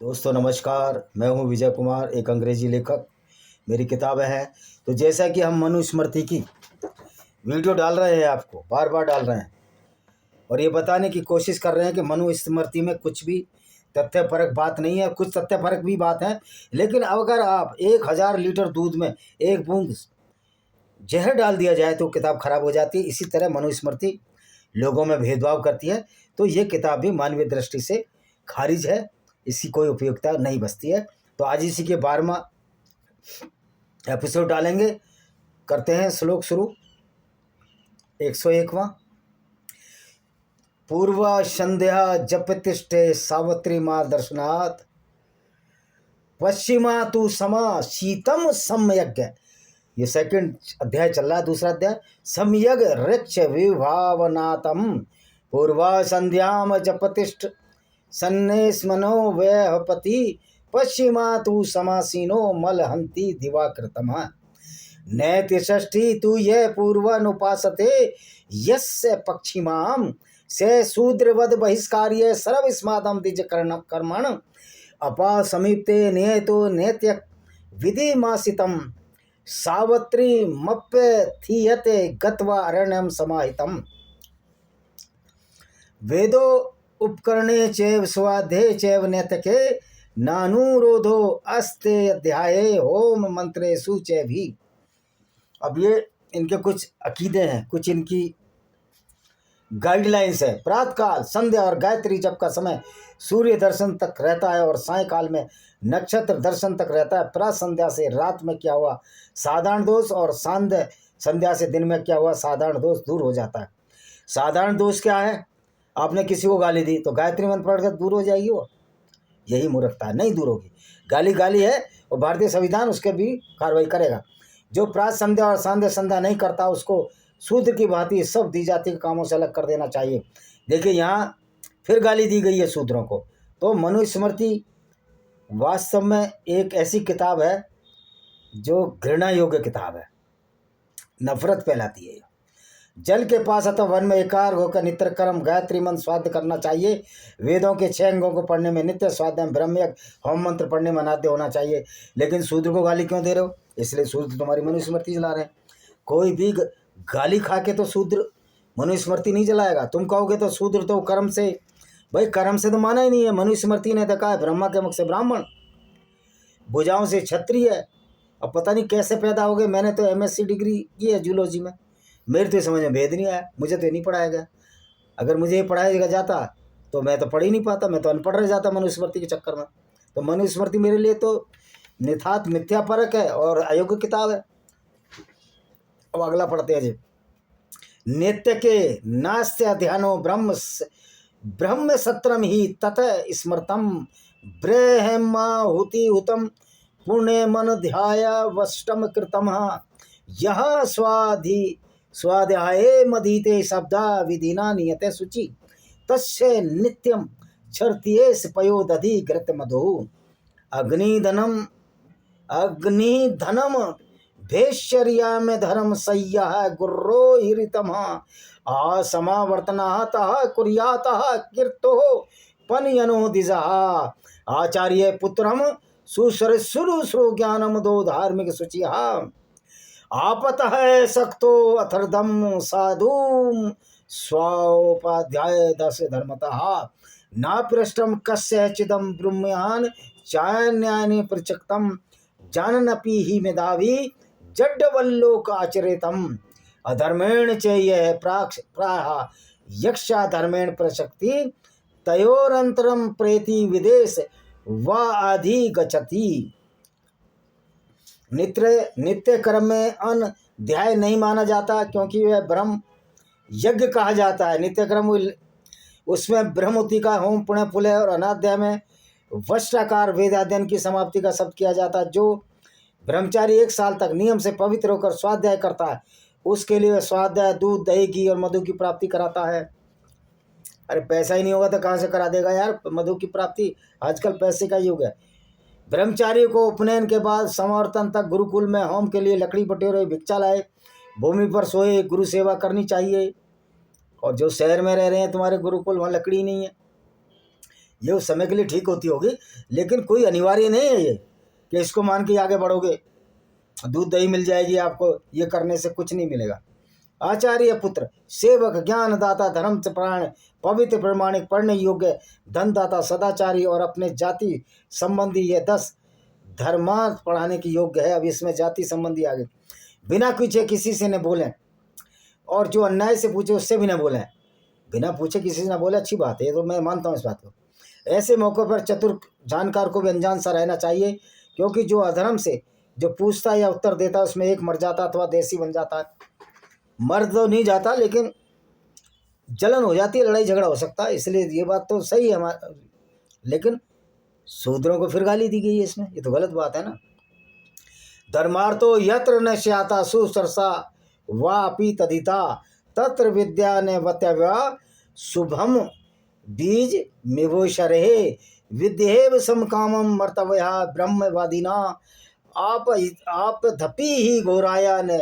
दोस्तों नमस्कार, मैं हूं विजय कुमार, एक अंग्रेजी लेखक। मेरी किताबें हैं। तो जैसा कि हम मनुस्मृति की वीडियो डाल रहे हैं, आपको बार बार डाल रहे हैं और ये बताने की कोशिश कर रहे हैं कि मनुस्मृति में कुछ भी तथ्यपरक बात नहीं है। कुछ तथ्यपरक भी बात है, लेकिन अगर आप 1000 लीटर दूध में एक बूंद जहर डाल दिया जाए तो किताब खराब हो जाती है। इसी तरह मनुस्मृति लोगों में भेदभाव करती है। तो ये किताब भी मानवीय दृष्टि से खारिज है, इसकी कोई उपयोगिता नहीं बचती है। तो आज इसी के 12वां एपिसोड डालेंगे। करते हैं श्लोक शुरू। 101वां। पूर्व संध्या जपतिष्ठे सावित्री माँ दर्शनात् पश्चिमा तु समा शीतम सम्यज्ञ। ये सेकंड अध्याय चल रहा है, दूसरा अध्याय। सम्यग ऋक्ष विभावनातम पूर्वा संध्याम जपतिष्ठ सन्नेस्मनो व्यहपति पश्चिमा तु समासीनो मलहंति दिवाकृतम नैति षष्ठी तु ये पूर्वानुपासते यस्य पक्षिमाम से शूद्रवद बहिष्कार्य सर्वस्मादम द्विज कर्मण अपा समीपते नियतो नैत्य विधिमासितम सावत्री मप्य थीयते गत्वा अरण्यम समाहितम वेदो उपकरणे चैव स्वाध्याये चैव नैतिके नानुरोधो अस्ते अध्याये होम मंत्रेषु चैव भी। अब ये इनके कुछ अकीदे हैं, कुछ इनकी गाइडलाइंस है। प्रातःकाल संध्या और गायत्री जप का समय सूर्य दर्शन तक रहता है और सायंकाल में नक्षत्र दर्शन तक रहता है। प्रात संध्या से रात में क्या हुआ साधारण दोष और सांध्य संध्या से दिन में क्या हुआ साधारण दोष दूर हो जाता है। साधारण दोष क्या है? आपने किसी को गाली दी तो गायत्री मंत्र पढ़कर दूर हो जाएगी वो? यही मूर्खता है, नहीं दूर होगी। गाली गाली है और भारतीय संविधान उसके भी कार्रवाई करेगा। जो प्रात संध्या और सांध्य संध्या नहीं करता उसको शूद्र की भांति सब दी जाति के कामों से अलग कर देना चाहिए। देखिए यहाँ फिर गाली दी गई है शूद्रों को। तो मनुस्मृति वास्तव में एक ऐसी किताब है जो घृणा योग्य किताब है, नफरत फैलाती है। जल के पास अथवा वन में एकाग्र होकर नित्य कर्म गायत्री मंत्र स्वाध्य करना चाहिए। वेदों के 6 अंगों को पढ़ने में नित्य स्वाध्याय ब्रह्मयज्ञ होम मंत्र पढ़ने में अनाद्य होना चाहिए। लेकिन शूद्र को गाली क्यों दे रहे हो? इसलिए शूद्र तुम्हारी मनुस्मृति जला रहे हैं। कोई भी गाली खा के तो शूद्र मनुस्मृति नहीं जलाएगा। तुम कहोगे तो शूद्र तो कर्म से, भाई कर्म से तो माना ही नहीं है। मनुस्मृति ने देखा है ब्रह्मा के मुख से ब्राह्मण, भुजाओं से क्षत्रिय। अब पता नहीं कैसे पैदा हो गए। मैंने तो MSc डिग्री की है जूलॉजी में, मेरे तो समझ में भेद नहीं आया। मुझे तो नहीं पढ़ाया गया। अगर मुझे ये पढ़ाया जाता तो मैं तो पढ़ ही नहीं पाता, मैं तो अनपढ़ रह जाता मनुस्मृति के चक्कर में। तो मनुस्मृति मेरे लिए तो निथात मिथ्यापरक है और अयोग्य किताब है। अब अगला पढ़ते हैं जी। नित्य के नास्त्य ध्यानो ब्रह्म सत्रम ही तत स्मृतम ब्रह्माहुति हुतम पुण्य मन ध्याय वष्टम कृतम यह स्वाध्याये मदीते शब्दा विधिना नियते शुचि तस्य नित्यम क्षर्त्येस पयोदधि घृत मधु अग्निधनम भेश्चर्या में धर्म सय्या गुर्रो हिरितम असमावर्तनात कुर्यात कीर्तो पनयनो दिजा आचार्य पुत्रम सुश्रुश्रु ज्ञानम दो धार्मिक शुचि आपत है सक्तो अथर्दम साधु स्वापाध्याय दस धर्मतः न पृष्ठम कस्य चिदम ब्रह्म्यान चान्यानि प्रचक्तम जाननपि ही मेधावी जड्डवल्लोक आचरितम अधर्मेण चेय प्राह यक्षा धर्मेण प्रशक्ति तयोरंतरम प्रेति विदेश व आधि गच्छति। नित्य कर्म में अनध्याय नहीं माना जाता क्योंकि वह ब्रह्म यज्ञ कहा जाता है। नित्य कर्म उसमें ब्रह्मति का होम पुण्य फुले और अनाध्याय में वस्त्राकार वेदाध्ययन की समाप्ति का शब्द किया जाता है। जो ब्रह्मचारी 1 साल तक नियम से पवित्र होकर स्वाध्याय करता है उसके लिए स्वाध्याय दूध दही घी और मधु की प्राप्ति कराता है। अरे पैसा ही नहीं होगा तो कहाँ से करा देगा यार मधु की प्राप्ति? आजकल पैसे का युग है। ब्रह्मचारी को उपनयन के बाद समवर्तन तक गुरुकुल में होम के लिए लकड़ी बटेरे भिक्षा लाए, भूमि पर सोए, गुरु सेवा करनी चाहिए। और जो शहर में रह रहे हैं तुम्हारे गुरुकुल, वहाँ लकड़ी नहीं है। ये उस समय के लिए ठीक होती होगी, लेकिन कोई अनिवार्य नहीं है ये कि इसको मान के आगे बढ़ोगे दूध दही मिल जाएगी आपको, ये करने से कुछ नहीं मिलेगा। आचार्य पुत्र सेवक ज्ञान दाता धर्म प्राण पवित्र प्रमाणिक पढ़ने योग्य धनदाता सदाचारी और अपने जाति संबंधी ये 10 धर्मार्थ पढ़ाने की योग्य है। अब इसमें जाति संबंधी आगे, बिना पूछे किसी से न बोलें और जो अन्याय से पूछे उससे भी न बोलें। बिना पूछे किसी से न बोले, अच्छी बात है, ये तो मैं मानता हूँ इस बात को। ऐसे मौक़ों पर चतुर जानकार को भी अनजान सा रहना चाहिए, क्योंकि जो अधर्म से जो पूछता या उत्तर देता उसमें एक मर जाता अथवा देसी बन जाता है। मर तो नहीं जाता, लेकिन जलन हो जाती है, लड़ाई झगड़ा हो सकता है। इसलिए ये बात तो सही है हमारा, लेकिन शूद्रों को फिर गाली दी गई है इसमें, ये तो गलत बात है ना। धर्मार्थो यत्र न स्याता सुसरसा वापि तदिता तत्र विद्या ने वत्यव्या शुभम बीज मिभूषरे विद्येव समकामम मर्तव्या ब्रह्मवादिना आप धपी ही घोराया ने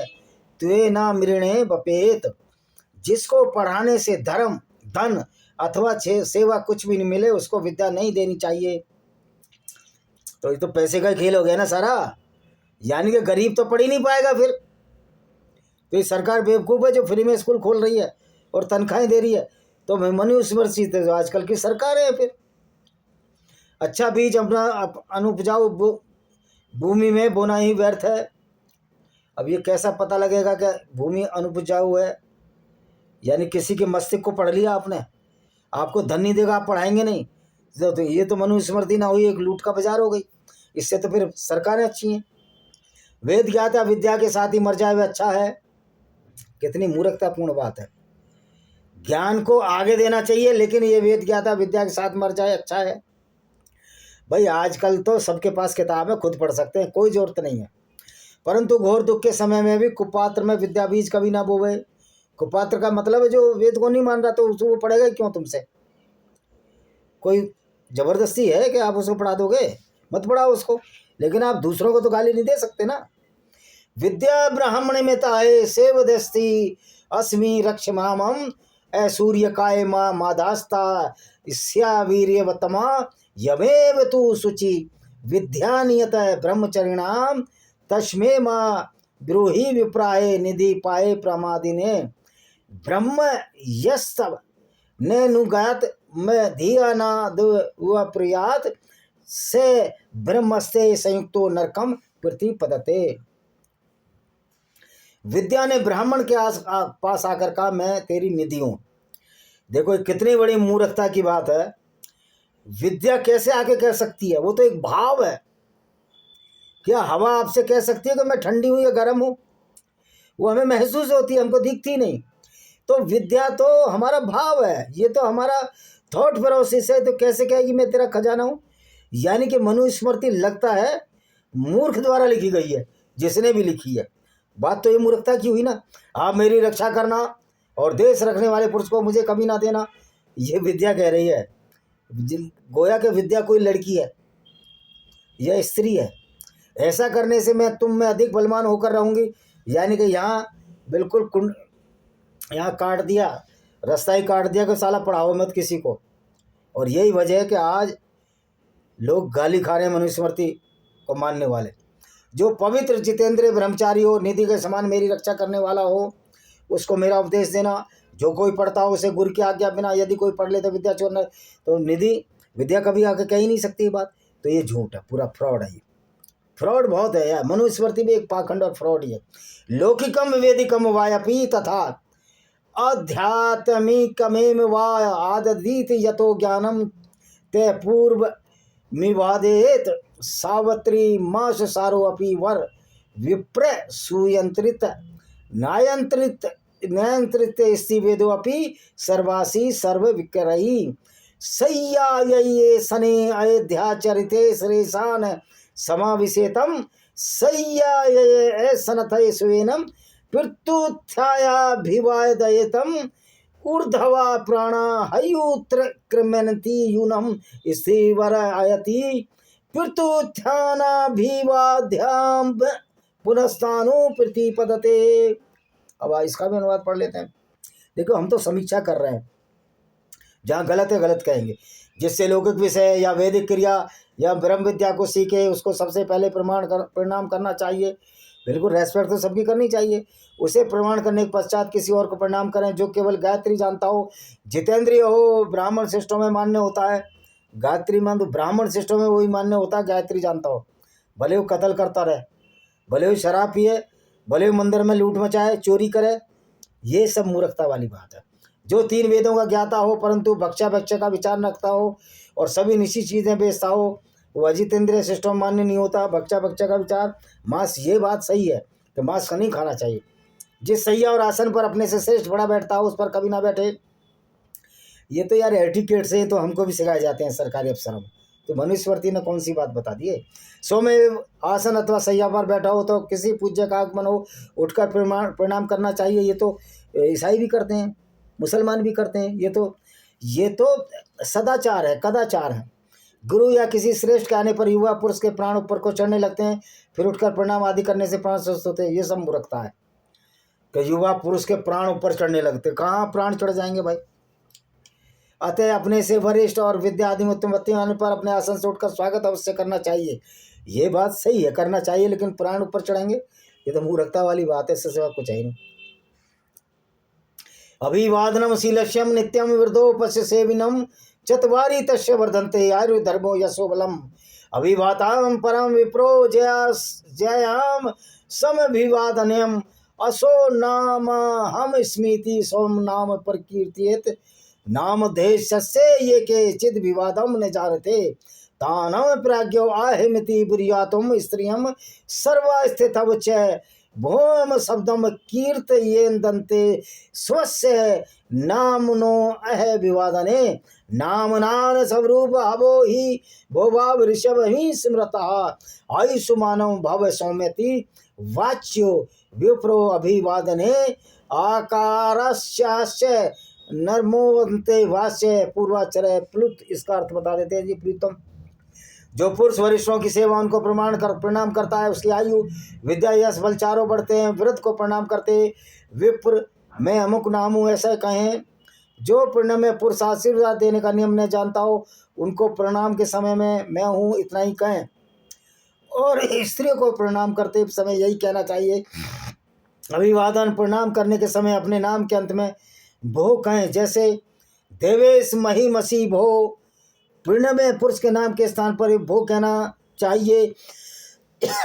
त्वे ना मृणे बपेत। जिसको पढ़ाने से धर्म धन अथवा सेवा कुछ भी नहीं मिले उसको विद्या नहीं देनी चाहिए। तो ये तो पैसे का खेल हो गया ना सारा, यानी कि गरीब तो पढ़ ही नहीं पाएगा फिर। तो ये सरकार बेवकूफ़ है जो फ्री में स्कूल खोल रही है और तनख्वाहें दे रही है। तो मनुस्मृति है जो आजकल की सरकार है। फिर अच्छा बीज अपना अनुपजाऊ भूमि में बोना ही व्यर्थ है। अब ये कैसा पता लगेगा कि भूमि अनुपजाऊ है? यानी किसी के मस्तिष्क को पढ़ लिया आपने, आपको धन नहीं देगा, आप पढ़ाएंगे नहीं। तो ये तो मनुस्मृति ना हुई, एक लूट का बाजार हो गई। इससे तो फिर सरकारें अच्छी हैं। वेद ज्ञाता विद्या के साथ ही मर जाए वह अच्छा है। कितनी मूर्खतापूर्ण बात है। ज्ञान को आगे देना चाहिए, लेकिन ये वेद ज्ञाता विद्या के साथ मर जाए अच्छा है। भाई आजकल तो सबके पास किताब है, खुद पढ़ सकते हैं, कोई ज़रूरत नहीं है। परंतु घोर दुख के समय में भी कुपात्र में विद्या बीज कभी ना बोवे। कुपात्र का मतलब है जो वेद को नहीं मान रहा, तो वो पढ़ेगा क्यों तुमसे? कोई ज़बरदस्ती है कि आप उसको पढ़ा दोगे? मत पढ़ाओ उसको, लेकिन आप दूसरों को तो गाली नहीं दे सकते ना। विद्या ब्राह्मण में ताए सेव दस्ती अस्मि रक्ष मामम सूर्य काय मादास्ता स्या वीर्यवतमा यमेव तु शुचि विद्यानियत ब्रह्मचरिणाम तस्मे माँ ब्रूहि विप्राय निधि पाए प्रमादिने ब्रह्म यस्तव ने नुगात में धिया ना दुप्रियात से ब्रह्मस्ते संयुक्तो नरकम प्रतिपदते। विद्या ने ब्राह्मण के पास आकर कहा मैं तेरी निधि हूँ। देखो कितनी बड़ी मूर्खता की बात है। विद्या कैसे आके कह सकती है? वो तो एक भाव है। क्या हवा आपसे कह सकती है कि मैं ठंडी हूँ या गर्म हूँ? वो हमें महसूस होती है, हमको दिखती नहीं। तो विद्या तो हमारा भाव है, ये तो हमारा थॉट प्रोसेस है। तो कैसे कहेगी मैं तेरा खजाना हूँ? यानी कि मनुस्मृति लगता है मूर्ख द्वारा लिखी गई है, जिसने भी लिखी है। बात तो ये मूर्खता की हुई ना। आप मेरी रक्षा करना और देश रखने वाले पुरुष को मुझे कभी ना देना, ये विद्या कह रही है। गोया कि विद्या कोई लड़की है या स्त्री है। ऐसा करने से मैं तुम में अधिक बलवान होकर रहूँगी। यानी कि यहाँ बिल्कुल यहाँ काट दिया, रास्ता ही काट दिया कि साला पढ़ाओ मत किसी को। और यही वजह है कि आज लोग गाली खा रहे हैं मनुस्मृति को मानने वाले। जो पवित्र जितेंद्र ब्रह्मचारी हो, निधि के समान मेरी रक्षा करने वाला हो, उसको मेरा उपदेश देना। जो कोई पढ़ता हो उसे गुरु की आज्ञा बिना यदि कोई पढ़ ले तो विद्या चोरना। तो निधि विद्या कभी आके कह ही नहीं सकती ये बात। तो ये झूठ है, पूरा फ्रॉड है। ये फ्रॉड बहुत है यार। मनुस्मृति भी एक पाखंड और फ्रॉड ही है। लौकिकम वेदिकम वायपी तथा आध्यात्मिकमेव वा आदधीत यतो ज्ञानम ते पूर्व मिवादेत सावत्री मास सारो अपि वर विप्र सुयंत्रित न्यायंत्रित स्ति वेदो अपि सर्वासी सर्व विक्रयी सय्याये सने अयोध्याचरिते श्रेषान समाविशेतम सय्याये सनथे स्वेनम पृथुथ्यायाभिवादयेतम ऊर्ध्वा प्राणा हयूत्र क्रमन्ति यूनम स्थिवर आयति पृथुथ्यानाभिवाद्याम पुनस्तानु प्रतिपदते। अब इसका भी अनुवाद पढ़ लेते हैं। देखो हम तो समीक्षा कर रहे हैं, जहाँ गलत है गलत कहेंगे। जिससे लौकिक विषय या वैदिक क्रिया या ब्रह्म विद्या को सीखे उसको सबसे पहले प्रणाम करना चाहिए। बिल्कुल रेस्पेक्ट तो सबकी करनी चाहिए। उसे प्रमाण करने के पश्चात किसी और को प्रणाम करें जो केवल गायत्री जानता हो, जितेंद्रिय हो। ब्राह्मण शिष्टों में मान्य होता है गायत्री मंत्र, ब्राह्मण शिष्टों में वही मान्य होता है गायत्री जानता हो। भले वो कत्ल करता रहे, भले वो शराब पिए, भले वो मंदिर में लूट मचाए, चोरी करे, ये सब मूर्खता वाली बात है। जो 3 वेदों का ज्ञाता हो परंतु भक्षा का विचार न रखता हो और सभी निश्चित चीज़ें बेचता हो, वो अजितेंद्रिय सिस्टम मान्य नहीं होता। भक्षा का विचार मांस, ये बात सही है कि मांस का नहीं खाना चाहिए। जिस सैया और आसन पर अपने से श्रेष्ठ बड़ा बैठता हो उस पर कभी ना बैठे। ये तो यार एटिकेट से तो हमको भी सिखाए जाते हैं सरकारी अफसरों में। तो मनुस्मृति ने कौन सी बात बता दी है। स्वमेव आसन अथवा सैया पर बैठा हो तो किसी पूज्य का आगमन हो उठकर प्रणाम करना चाहिए। ये तो ईसाई भी करते हैं, मुसलमान भी करते हैं। ये तो सदाचार है, कदाचार है। गुरु या किसी श्रेष्ठ के आने पर युवा पुरुष के प्राण ऊपर को चढ़ने लगते हैं, फिर उठकर प्रणाम आदि करने से प्राण स्वस्थ होते हैं। ये सब मूर्खता है कि युवा पुरुष के प्राण ऊपर चढ़ने लगते। कहाँ प्राण चढ़ जाएंगे भाई। अतः अपने से वरिष्ठ और विद्या आदि उत्तमत्ति आने पर अपने आसन से उठकर स्वागत अवश्य करना चाहिए। ये बात सही है, करना चाहिए, लेकिन प्राण ऊपर चढ़ेंगे, ये तो मूर्खता वाली बात है। इससे सिवा कुछ है नहीं। अभिवादनम शीलस्यम नित्यम वृद्धोपस्य सेविनम चत्वारि तस्य वर्धन्ते आयुर्धर्मो यशो बलम। अभिवाताम परम विप्रो जयाम समभिवादनयम असो नाम हम स्मृति सोम नाम पर कीर्तियत नाम देशस्य ये के चिद विवादम न जानते तानम प्राज्ञो आहिमिति बुरियातुम स्त्रियम सर्वस्थितव च भौम शब्दम कीर्तयेन्दन्ते स्वस्य नामनो अह विवादने नामनान स्वरूप अवो ही भोभाव ऋषभ ही स्मृता आयुष्मानम भव सौम्यति वाच्यो विप्रो अभिवादने आकारस्यास्य नर्मोवंते वास्य पूर्वाचर प्लुत। इसका अर्थ बता देते हैं जी। प्रीतम, जो पुरुष वरिष्ठों की सेवा उनको प्रणाम करता है उसकी आयु विद्या यश बल चारों बढ़ते हैं। वृद्ध को प्रणाम करते विप्र मैं अमुक नाम हूँ ऐसा कहें। जो पुण्य में पुरुष आशीर्वाद देने का नियम न जानता हो उनको प्रणाम के समय में मैं हूँ इतना ही कहें। और स्त्री को प्रणाम करते समय यही कहना चाहिए। अभिवादन प्रणाम करने के समय अपने नाम के अंत में भो कहें, जैसे देवेश मही मसी भो। पुण्य में पुरुष के नाम के स्थान पर भो कहना चाहिए।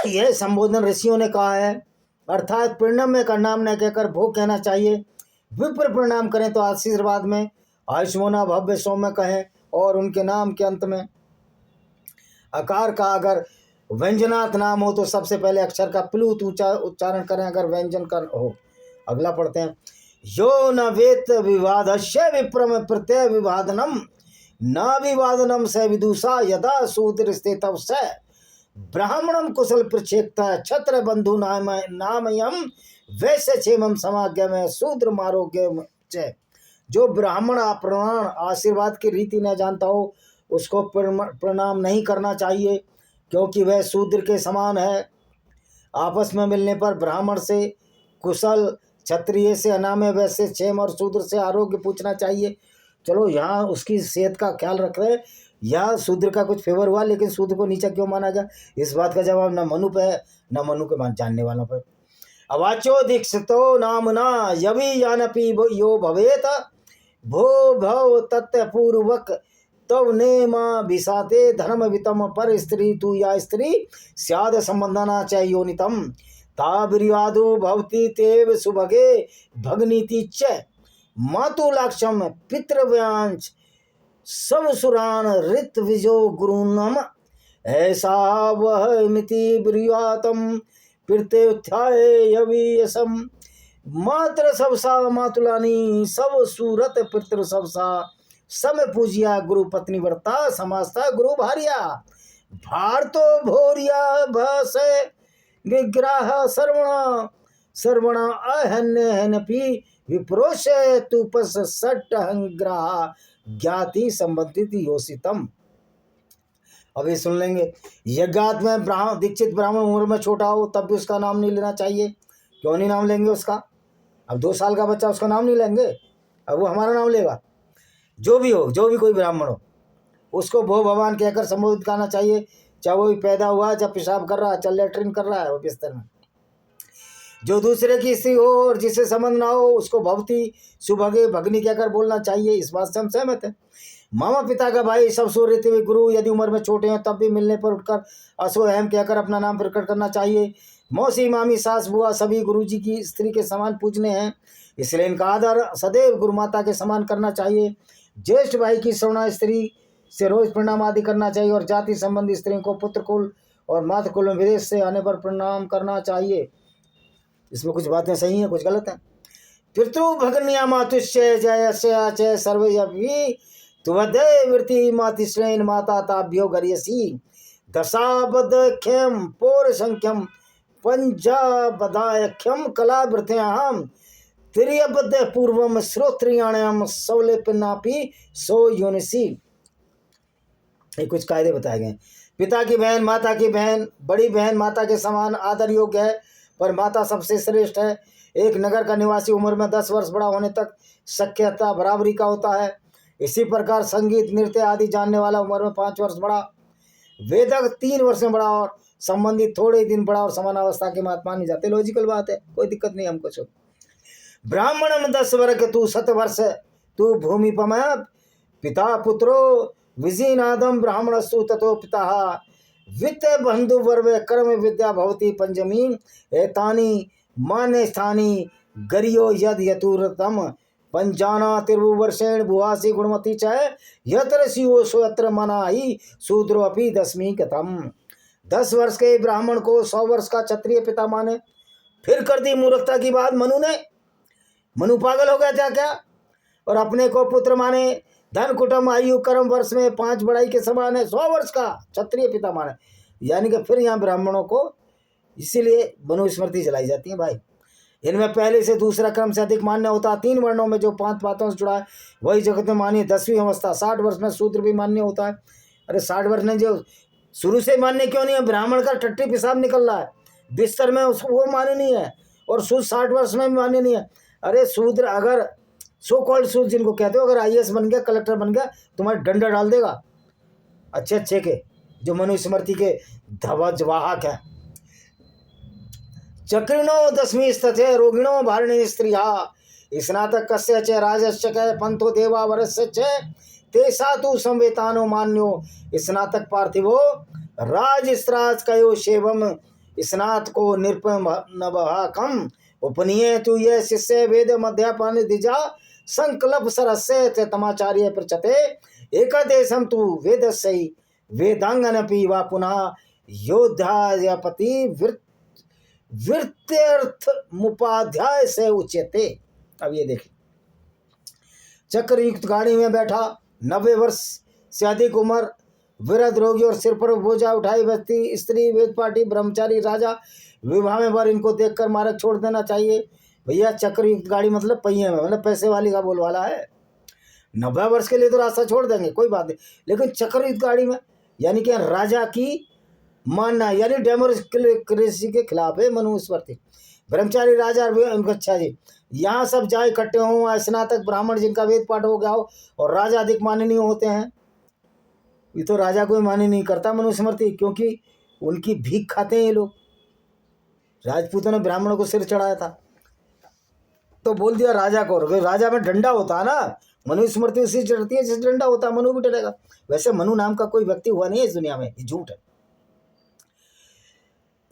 यह संबोधन ऋषियों ने कहा है, अर्थात पुण्यम का नाम न कहकर भो कहना चाहिए। विप्र प्रणाम करें तो आशीर्वाद में आयुष्मोना भव्य सौम्य कहें और उनके नाम के अंत में आकार का अगर व्यंजनात् नाम हो तो सबसे पहले अक्षर का प्लुत उच्चारण करें अगर व्यंजन का हो। अगला पढ़ते हैं। यो न वेत विवादस्य विप्रम प्रत्यय विवादनम न विवादनम स विदुषा यदा शूद्र स्थितव स ब्राह्मणम कुशल प्रक्षेपता छत्र बंधु नामयम वैश्य क्षेमम समाज्ञ में शूद्र मारोग्य च। जो ब्राह्मण प्रणाम आशीर्वाद की रीति न जानता हो उसको प्रणाम नहीं करना चाहिए, क्योंकि वह शूद्र के समान है। आपस में मिलने पर ब्राह्मण से कुशल, क्षत्रिय से अनामय, वैश्य क्षेम और शूद्र से आरोग्य पूछना चाहिए। चलो यहाँ उसकी सेहत का ख्याल रख रहे हैं, या शूद्र का कुछ फेवर हुआ लेकिन शूद्र को नीचा क्यों माना गया, इस बात का जवाब न मनु पे है न मनु के जानने वालों पर। अवाचो दीक्षितो नामना यवि यानपि यो भवेत भो भव तत्पूर्वक तव नेमा विसाते धर्म वितम पर स्त्री तु या स्त्री स्याद संबंधना च योनितम ताबिर्यादो भवति तेव सुभगे भगनीति च मातुलाक्षम पितृव्यांश सब सुरान ऋत विजो गुरुनम ऐसा वह मिति ब्रियातम फिरते उत्थाय यवीयसम मात्र सबसा मातुलानी सब सूरत पितृ सबसा सम पूजिया गुरु पत्नी व्रता समास्ता गुरु भारिया भारतो भोरिया भस विग्रह सर्वण अहन्य हनपि विप्रोश तुपस सट हंग्रह ज्ञाति संबंधित योषितम। अभी सुन लेंगे। यज्ञात में दीक्षित ब्राह्मण उम्र में छोटा हो तब भी उसका नाम नहीं लेना चाहिए। क्यों नहीं नाम लेंगे उसका? अब 2 साल का बच्चा उसका नाम नहीं लेंगे, अब वो हमारा नाम लेगा। जो भी हो, जो भी कोई ब्राह्मण हो, उसको भो भगवान कहकर संबोधित करना चाहिए, चाहे वो भी पैदा हुआ है, चाहे पेशाब कर रहा है, चाहे लेटरिन कर रहा है वो बिस्तर में। जो दूसरे की स्त्री हो और जिससे संबंध ना हो उसको भवती सुभगे भगनी कहकर बोलना चाहिए। इस बात से हम सहमत हैं। मामा पिता का भाई सब सो रहते हुए गुरु यदि उम्र में छोटे हैं तब भी मिलने पर उठकर असो अहम कहकर अपना नाम प्रकट करना चाहिए। मौसी मामी सास बुआ सभी गुरुजी की स्त्री के समान पूजने हैं, इसलिए इनका आदर सदैव गुरु माता के समान करना चाहिए। ज्येष्ठ भाई की श्रवणा स्त्री से रोज प्रणाम आदि करना चाहिए और जाति संबंधी स्त्रियों को पुत्र कुल और मातृ कुल में विदेश से आने पर प्रणाम करना चाहिए। इसमें कुछ बातें सही हैं, कुछ गलत हैं। पितृ भगनिया मातुश्चय जयस्य सर्वयपि तुवदय वृत्ति मातिश्रेण माता ताभ्यो गर्यसी दशाबदख्यम पौर संख्यम पंजाबदाख्यम कलावृत्याम त्रियबद पूर्वम श्रोत्रियाणाम सौलेपनापि सो योनिसी। ये कुछ कायदे बताए गए। पिता की बहन माता की बहन, बड़ी बहन माता के समान आदर योग्य है पर माता सबसे श्रेष्ठ है। एक नगर का निवासी उम्र में 10 वर्ष बड़ा होने तक सख्यता बराबरी का होता है। इसी प्रकार संगीत नृत्य आदि जानने वाला उम्र में 5 वर्ष बड़ा, वेदक 3 वर्ष में बड़ा और संबंधी थोड़े दिन बड़ा और समानावस्था के मात माने जाते। लॉजिकल बात है, कोई दिक्कत नहीं हमको। सब ब्राह्मणम 10 वर्ष तू 7 वर्ष तू भूमिपम पिता पुत्रो विजीनादम ब्राह्मणस्तु ततो पिता वित्त बंधु वर्व कर्म विद्या भवती पंचमी एतानी मान्य स्थानी गरियो यद यतुरतम पंचाना तिरुवर्षेण भुआसी गुणमती च यत्र शिवो स्वत्र मना ही शूद्रो अपि 10वीं कथम। 10 वर्ष के ब्राह्मण को 100 वर्ष का क्षत्रिय पिता माने। फिर कर दी मूर्खता की बात मनु ने। मनु पागल हो गया था क्या? और अपने को पुत्र माने। धन कुटुंब आयु कर्म वर्ष में 5 बढ़ाई के समान है। 100 वर्ष का क्षत्रिय पिता माने, यानी कि फिर यहाँ ब्राह्मणों को इसीलिए मनुस्मृति चलाई जाती है भाई। इनमें पहले से दूसरा क्रम से अधिक मान्य होता है। 3 वर्णों में जो 5 बातों से जुड़ा है वही जगत में मान्य। 10वीं अवस्था 60 वर्ष में शूद्र भी मान्य होता है। अरे 60 वर्ष में जो शुरू से मान्य क्यों नहीं है? ब्राह्मण का टट्टी पेशाब निकल रहा है बिस्तर में, उसको वो मान्य नहीं है। और शूद्र 60 वर्ष में भी मान्य नहीं है। अरे शूद्र अगर सो कॉल्ड शूद्र जिनको कहते हो, अगर IAS बन गया, कलेक्टर बन गया, तुम्हारे डंडा डाल देगा अच्छे अच्छे के, जो मनुस्मृति के ध्वजवाहक है। चक्रिणो 10वीं स्थे रोगिणो भारिणी स्त्रिया स्नातक कस्य च राजस्य च पंथो देवा वरस्य च तेसा तु संवेतानो मान्यो स्नातक पार्थिवो राजस्त्राज कयो शेवम स्नातको नृपनवहकम उपनीय तु ये शिष्य वेद मध्यापान दिजा संकल्प सरस्य तमाचार्य प्रचते एकदेशम तु वेदस्य वेदांगनपि वा पुनः योद्धायपति वृत्त्यर्थ मुपाध्याय से उच्यते। अब ये देखिए, चक्रयुक्त गाड़ी में बैठा 90 वर्ष से अधिक उम्र, वृद्ध रोगी और सिर पर बोझा उठाई व्यक्ति, स्त्री, वेद पाठी, ब्रह्मचारी, राजा, विवाह में वर, इनको देखकर मार्ग छोड़ देना चाहिए। भैया चक्रयुक्त गाड़ी मतलब पहिए में, मतलब पैसे वाली का बोल वाला है। 90 वर्ष के लिए तो रास्ता छोड़ देंगे, कोई बात नहीं, लेकिन चक्रयुक्त गाड़ी में यानी कि राजा की मानना, यानी डेमोक्रेसी के खिलाफ है मनुस्मृति। ब्रह्मचारी, राजा, अच्छा जी, यहाँ सब जाए इकट्ठे हों, स्नातक ब्राह्मण जिनका वेद पाठ हो गया हो, और राजा अधिक माननीय होते हैं। ये तो राजा को ही मान्य नहीं करता मनुस्मृति, क्योंकि उनकी भीख खाते हैं ये लोग। राजपूतों ने ब्राह्मणों को सिर चढ़ाया था तो बोल दिया राजा को, राजा में डंडा होता है ना, मनुस्मृति उसी चढ़ती है जिस डंडा होता है, मनु भी डरेगा। वैसे मनु नाम का कोई व्यक्ति हुआ नहीं है इस दुनिया में, ये झूठ है।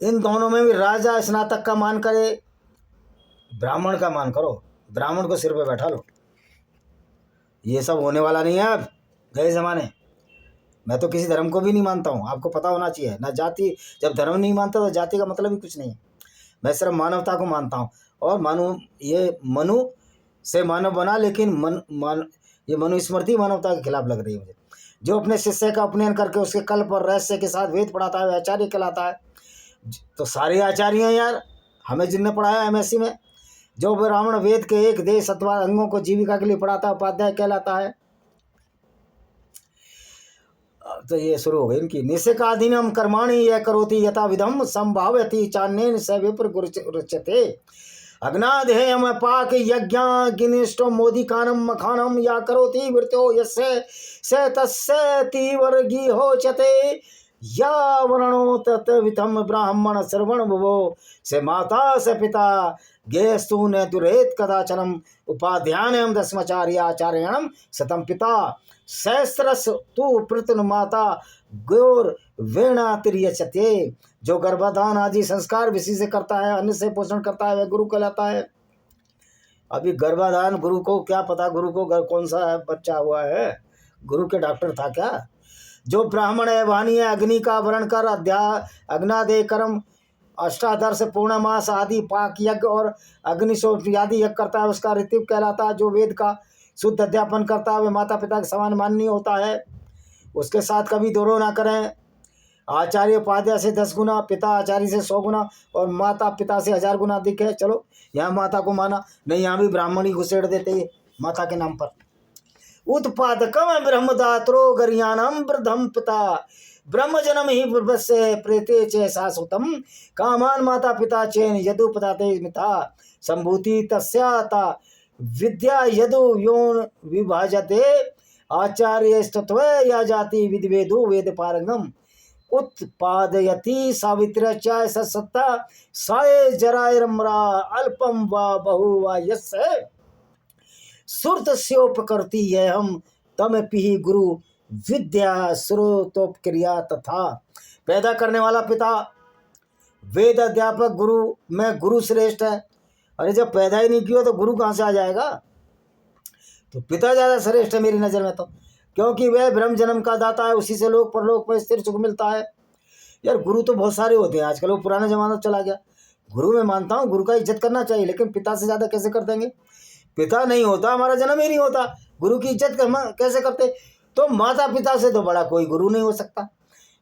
इन दोनों में भी राजा स्नातक का मान करे, ब्राह्मण का मान करो, ब्राह्मण को सिर पे बैठा लो। ये सब होने वाला नहीं है अब गए जमाने। मैं तो किसी धर्म को भी नहीं मानता हूँ, आपको पता होना चाहिए ना। जाति, जब धर्म नहीं मानता तो जाति का मतलब ही कुछ नहीं है। मैं सिर्फ मानवता को मानता हूँ। और ये मनु से मानव बना, लेकिन ये मनुस्मृति मानवता के खिलाफ लग रही है मुझे। जो अपने शिष्य का अपनयन करके उसके कल्प और रहस्य के साथ वेद पढ़ाता है वह आचार्य कहलाता है। तो सारे आचार्य हैं यार, हमें जिनने पढ़ाया MSc में। जो ब्राह्मण वेद के एक देश अथवा अंगों को जीविका के लिए पढ़ाता है उपाध्याय कहलाता है। तो ये शुरू हो गई इनकी। निषेकाधीनम कर्माणि यह करोति यथा विधम संभावयति चान्येन स विप्र रुच्यते। अग्नाधेयम पाक यज्ञाग्निष्टो मोदिकानम मखानम या करोति वृत्यो यस्य स तस्य तीवर्गी होचते या वर्णो तत्वितम ब्राह्मण श्रवण भुवो से माता से पिता गेस्तु न दुरेत कदाचनम उपाध्यानम दस्मचार्याचार्यणम शतम पिता सहस्रस तु पृतन माता गौर वेणा तिर्यचते। जो गर्भाधान आदि संस्कार विधि से करता है, अन्न से पोषण करता है, वह गुरु कहलाता है। अभी गर्भाधान गुरु को क्या पता, गुरु को कौन सा बच्चा हुआ है, गुरु के डॉक्टर था क्या। जो ब्राह्मण है वाणी है, अग्नि का वर्ण कर अग्नादे कर्म अष्टादश पूर्णमास आदि पाक यज्ञ और अग्निशोम आदि यज्ञ करता है, उसका ऋतिक कहलाता है। जो वेद का शुद्ध अध्यापन करता है वह माता पिता के समान माननीय होता है, उसके साथ कभी दोहरो ना करें। आचार्य उपाध्याय से 10 गुना, पिता आचार्य से 100 गुना और माता पिता से 1000 गुना अधिक है। चलो यहाँ माता को माना नहीं, यहाँ भी ब्राह्मण ही घुसेड़ देते हैं माता के नाम पर। उत्पादकम ब्रह्मदात्रो गरियानम वृद्धम पिता ब्रह्म जन्म ही पूर्वस्य प्रेते चे शाश्वतम कामान माता पिता चेन यदु पदाते मिथा संभूति तस्याता विद्या यदु योन विभाजते आचार्य स्तत्व या जाति विद्वेदो वेद पारंगम उत्पादयति सावित्र चाय सत्ता साये जरायरम्रा अल्पम व बहु व यस्य सुरत स्योपकर्ति है हम तम पिही गुरु विद्या स्रोतोपक्रिया तथा। पैदा करने वाला पिता, वेद अध्यापक गुरु में गुरु श्रेष्ठ है। अरे जब पैदा ही नहीं किया तो गुरु कहाँ से आ जाएगा। तो पिता ज़्यादा श्रेष्ठ है मेरी नज़र में तो, क्योंकि वह ब्रह्म जन्म का दाता है, उसी से लोक परलोक में स्थिर सुख मिलता है। यार गुरु तो बहुत सारे होते हैं आजकल, वो पुराना जमाना चला गया। गुरु मैं मानता हूँ गुरु का इज्जत करना चाहिए, लेकिन पिता से ज़्यादा कैसे कर देंगे। पिता नहीं होता हमारा जन्म ही नहीं होता, गुरु की इज्जत कैसे करते। तो माता पिता से तो बड़ा कोई गुरु नहीं हो सकता।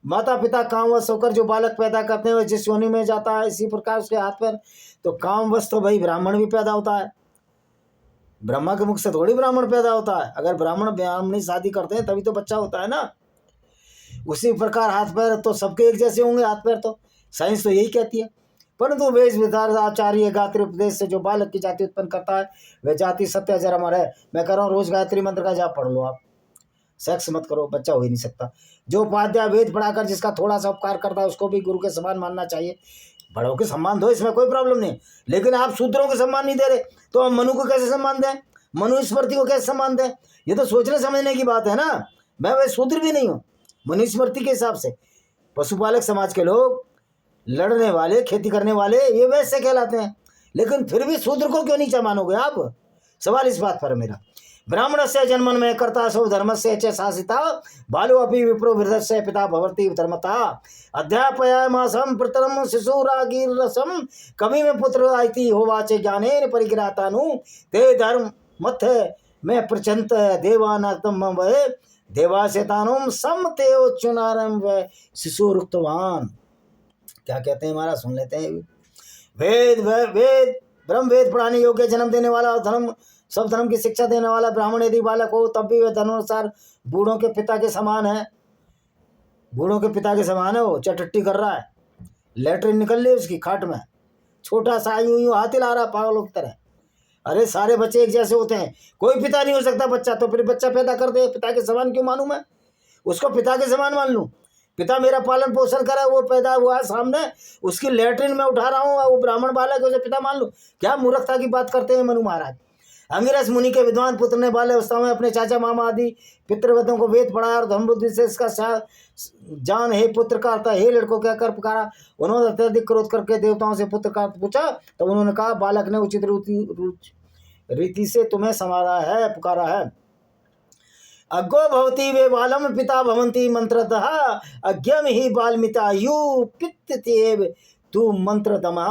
माता पिता कामवश होकर जो बालक पैदा करते हैं वह जिस योनि में जाता है, इसी प्रकार उसके हाथ पर तो कामवश तो भाई ब्राह्मण भी पैदा होता है। ब्रह्मा के मुख से थोड़ी ब्राह्मण पैदा होता है। अगर ब्राह्मण ब्राह्मणी शादी करते हैं तभी तो बच्चा होता है ना। उसी प्रकार हाथ पैर तो सबके एक जैसे होंगे, हाथ पैर तो साइंस तो यही कहती है। परंतु वेश विधार आचार्य गायत्री उपदेश से जो बालक की जाति उत्पन्न करता है वह जाति सत्य अजर अमर है। मैं कह रहा हूँ रोज गायत्री मंत्र का जाप पढ़ लो आप, सेक्स मत करो, बच्चा हो ही नहीं सकता। जो उपाध्याय वेद पढ़ाकर जिसका थोड़ा सा उपकार करता है उसको भी गुरु के समान मानना चाहिए। बड़ों के सम्मान दो, इसमें कोई प्रॉब्लम नहीं, लेकिन आप शूद्रों को सम्मान नहीं दे रहे तो हम मनु को कैसे सम्मान दें, मनुस्मृति को कैसे सम्मान दें। ये तो सोचने समझने की बात है ना। मैं वह शूद्र भी नहीं हूँ। मनुस्मृति के हिसाब से पशुपालक समाज के लोग, लड़ने वाले, खेती करने वाले, ये वैसे कहलाते हैं। लेकिन फिर भी शूद्र को क्यों नीचा मानोगे आप। सवाल इस बात पर मेरा। ब्राह्मण से जन्मन में कर्ता सौ धर्म से च शासिता बालो अपि विप्रो वृद्धस्य पिता भवति धर्मता अध्यापयामासं प्रतरम शिशुरागीरसम कवि में पुत्र आयति होवाचे ज्ञानेन परिग्रातानु ते धर्म मथ में प्रचंत देवानातम वह देवासेतानुम सम तेओ चुनारम वह शिशुरुक्तवान। क्या कहते हैं महाराज, सुन लेते हैं। वेद ब्रह्म वेद पढ़ाने योग्य, जन्म देने वाला, धर्म सब धर्म की शिक्षा देने वाला ब्राह्मण यदि बालक हो तब भी वह धर्मानुसार बूढ़ों के पिता के समान है। बूढ़ों के पिता के समान है। वो चटट्टी कर रहा है, लेटरिन निकल रही उसकी खाट में, छोटा सा यूं यूं हाथ हिला रहा पागलों की तरह। अरे सारे बच्चे एक जैसे होते हैं, कोई पिता नहीं हो सकता बच्चा। तो फिर बच्चा पैदा कर दे, पिता के समान क्यों मानूं मैं उसको, पिता के समान मान लूं। पिता मेरा पालन पोषण करे, वो पैदा हुआ है सामने, उसकी लेटरिन में उठा रहा हूँ, वो ब्राह्मण बालक उसे पिता मान लूं। क्या मूर्खता की बात करते हैं मनु महाराज। अंगिरस मुनि के विद्वान पुत्र ने बाल्य अवस्था में अपने चाचा मामा आदि पितृव्रतों को वेद पढ़ाया और धर्म बुद्धि से इसका जान हे पुत्र का अर्थ हे लड़कों क्या कर पुकारा। उन्होंने अत्यधिक क्रोध करके देवताओं से पुत्र का पूछा तो उन्होंने कहा बालक ने उचित रीति से तुम्हें संवारा है, पुकारा है। अग्गो भवती वे बालम पिता भवंती मंत्रतः अज्ञम ही बालमिता यू पित्तेव तू मंत्रतमः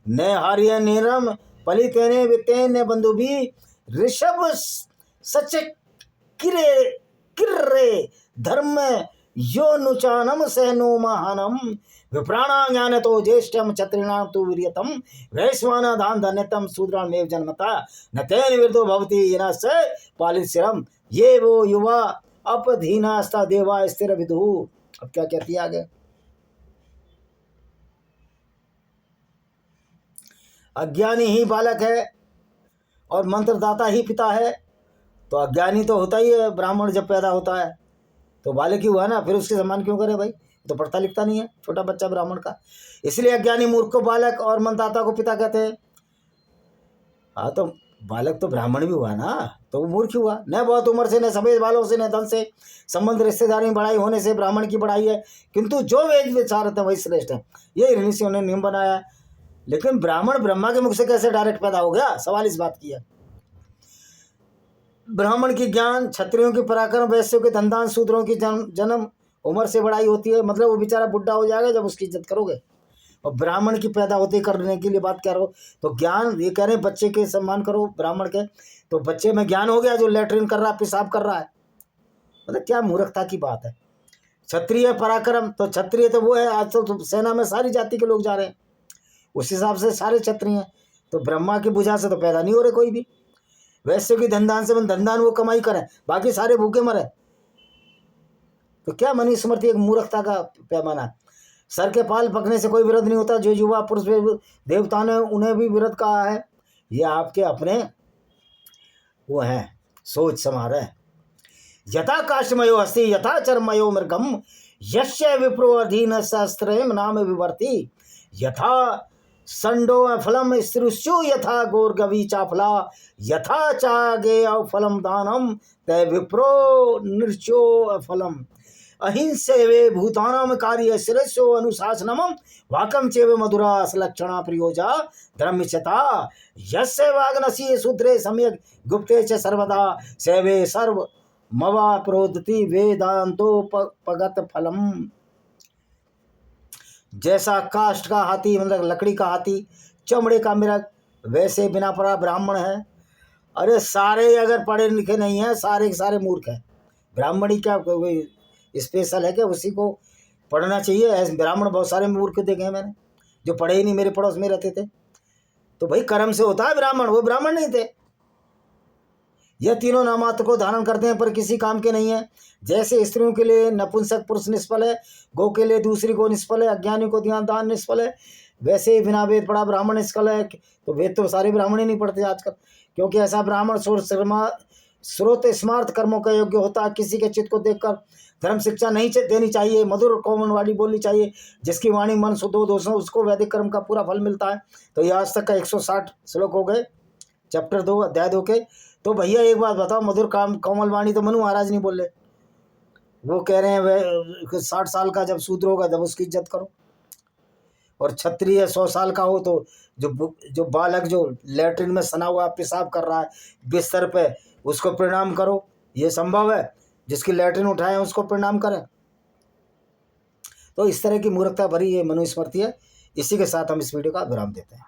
न हार्य निरम पलितेने वितेन बंधुभी ऋषभ सच किरे धर्म यो नुचानम सहनो महानम विप्राणा ज्ञान तो ज्येष्ठम क्षत्रिणाम तु वीर्यतम वैश्वाना दान धन्यतम शूद्रामेव जन्मता न तेन विरुद्धो भवति येनस्य पालिशिरम ये वो युवा अपधीनास्ता देवा स्थिर विदु। अब क्या कहती है आगे। अज्ञानी ही बालक है और मंत्रदाता ही पिता है, तो अज्ञानी तो होता ही है ब्राह्मण जब पैदा होता है, तो बालक ही हुआ ना, फिर उसके सम्मान क्यों करे भाई, तो पढ़ता लिखता नहीं है छोटा बच्चा ब्राह्मण का। इसलिए अज्ञानी मूर्ख को बालक और मंत्रदाता को पिता कहते हैं। हाँ, तो बालक तो ब्राह्मण भी हुआ ना, तो वो मूर्ख हुआ। न बहुत उम्र से, न सफेद बालों से, न धन से, संबंध रिश्तेदारी में बढ़ाई होने से ब्राह्मण की बढ़ाई है, किंतु जो वेद विचारत है वही श्रेष्ठ है। ये ऋषियों ने नियम बनाया है। लेकिन ब्राह्मण ब्रह्मा के मुख से कैसे डायरेक्ट पैदा हो गया, सवाल इस बात की है। ब्राह्मण की ज्ञान, क्षत्रियों की पराक्रम, वैश्यों के धनदान, शूद्रों की जन्म उम्र से बढ़ाई होती है। मतलब वो बेचारा बुढ़ा हो जाएगा जब उसकी इज्जत करोगे, और ब्राह्मण की पैदा होते करने के लिए बात कह रहे हो। तो ज्ञान, ये कह रहे हैं बच्चे के सम्मान करो ब्राह्मण के, तो बच्चे में ज्ञान हो गया जो लैट्रिन कर रहा है, पेशाब कर रहा है। मतलब क्या मूर्खता की बात है। क्षत्रिय पराक्रम, तो क्षत्रिय तो वो है, आज तो सेना में सारी जाति के लोग जा रहे हैं, उस हिसाब से सारे क्षत्रिय हैं। तो ब्रह्मा की भुजा से तो पैदा नहीं हो रहे कोई भी। वैश्य की धनदान से धनदान वो कमाई करें, बाकी सारे भूखे मरे। तो क्या मनुस्मृति एक मूर्खता का पैमाना है। सर के पाल पकने से कोई विरोध नहीं होता, जो युवा पुरुष देवता ने उन्हें भी विरोध कहा है। ये आपके अपने वो हैं सोच समारोह। यथा काष्ठमयो अस्ति यथा चर्मयो मृगम यस्य विप्रो अधीन सहस्त्रम नाम विवर्ति यथा संडो फलम स्त्रुष्यु यथा गोर्गवी चाफला यथा चागे फलम दानम तय विप्रो नृचो फलम अहिंसे वे भूतानाम कार्य शिरस्यो अनुशासनम वाकम चेव मधुरा सलक्षणा प्रियोजा धर्मिष्यता यस्य वाग्नसी शूद्रे सम्यक गुप्ते च सर्वदा सेवे सर्व मवा प्रोदति वेदांतोपगत फलम। जैसा काष्ठ का हाथी, मतलब लकड़ी का हाथी, चमड़े का मृग, वैसे बिना पढ़ा ब्राह्मण है। अरे सारे अगर पढ़े लिखे नहीं है, सारे के सारे मूर्ख है। ब्राह्मण ही क्या कोई स्पेशल है क्या, उसी को पढ़ना चाहिए? ऐसे ब्राह्मण बहुत सारे मूर्ख देखे हैं मैंने, जो पढ़े ही नहीं, मेरे पड़ोस में रहते थे। तो भाई कर्म से होता है ब्राह्मण, वो ब्राह्मण नहीं थे। यह तीनों नामात्र को धारण करते हैं पर किसी काम के नहीं है। जैसे स्त्रियों के लिए नपुंसक पुरुष निष्फल है, गौ के लिए दूसरी गौ निष्फल है, अज्ञानी को दान निष्फल है, वैसे ही बिना वेद पढ़ा ब्राह्मण निष्फल है। तो वेद तो सारे ब्राह्मण ही नहीं पढ़ते आजकल, क्योंकि ऐसा ब्राह्मण स्रोत स्मार्थ कर्मों का योग्य होता है। किसी के चित्त को देखकर धर्म शिक्षा नहीं देनी चाहिए, मधुर कोमल वाणी बोलनी चाहिए। जिसकी वाणी मन शुद्ध हो दोस्तों, उसको वैदिक कर्म का पूरा फल मिलता है। तो ये आज तक का 160 श्लोक हो गए, चैप्टर 2 अध्याय 2 के। तो भैया एक बात बताओ, मधुर कोमल वाणी तो मनु महाराज नहीं बोले, वो कह रहे हैं वह 60 साल का जब शूद्र होगा तब उसकी इज्जत करो, और क्षत्रिय 100 साल का हो तो जो बालक जो लैट्रिन में सना हुआ पेशाब कर रहा है बिस्तर पे, उसको प्रणाम करो। ये संभव है? जिसकी लैट्रिन उठाए उसको प्रणाम करें? तो इस तरह की मूर्खता भरी ये मनुस्मृति है। इसी के साथ हम इस वीडियो का विराम देते हैं।